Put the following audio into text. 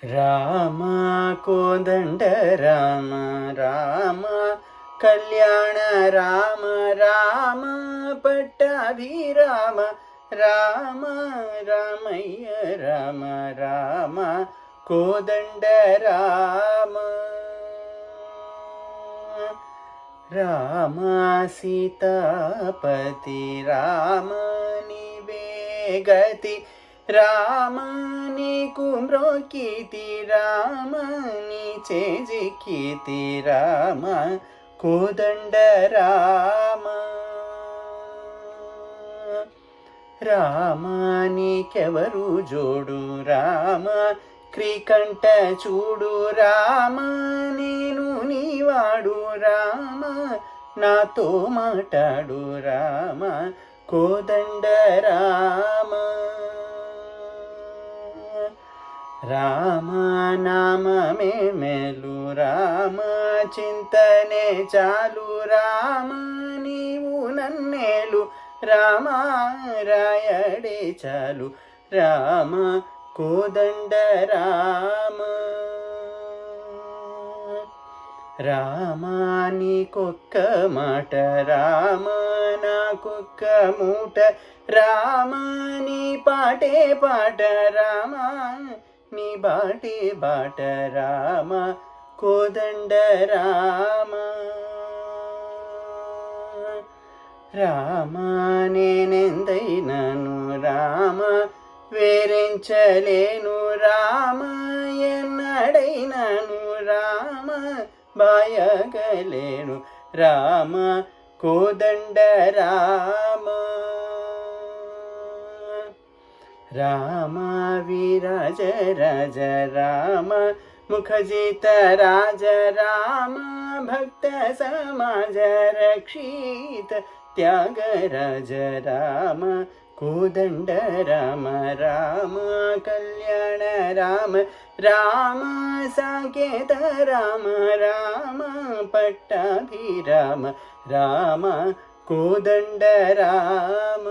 రామ కోదండ రామ రామ కళ్యాణ రామ రామ పట్టాభిరామ రామ రామయ్య రామ రామ కోదండ రామ రామ సీతాపతి రామ నీవే గతి రామ నీకు మ్రోకితి రామ నీ చేజిక్కితి రామ కోదండ రామ రామ నీకెవరు జోడు రామ క్రీకంఠ చూడు రామ నేను నీవాడు రామ నాతో మాట్లాడు రామ కోదండ రామ రామ నామమే మేలు రామ చింతనే చాలు రామ నీవు నన్నేలు రామ రాయడే చాలు రామ కోదండ రామ రామ నీకొక్క మాట రామ నాకొక్క మూట రామ నీ పాటే పాట రామ నీ బాటే బాట రామ కోదండ రామ రామ నేనెందైనను రామ వేరించలేను రామ ఎన్నడైనను రామ బాయగలేను రామ కోదండ రామ రామ విరాజ రాజ రామ ముఖజిత రాజ రామ భక్త సమాజ రక్షిత త్యాగరాజ రామ కోదండ రామ రామ కళ్యాణ రామ రామ సాకేత రామ రామ పట్టాభిరామ రామ కోదండ రామ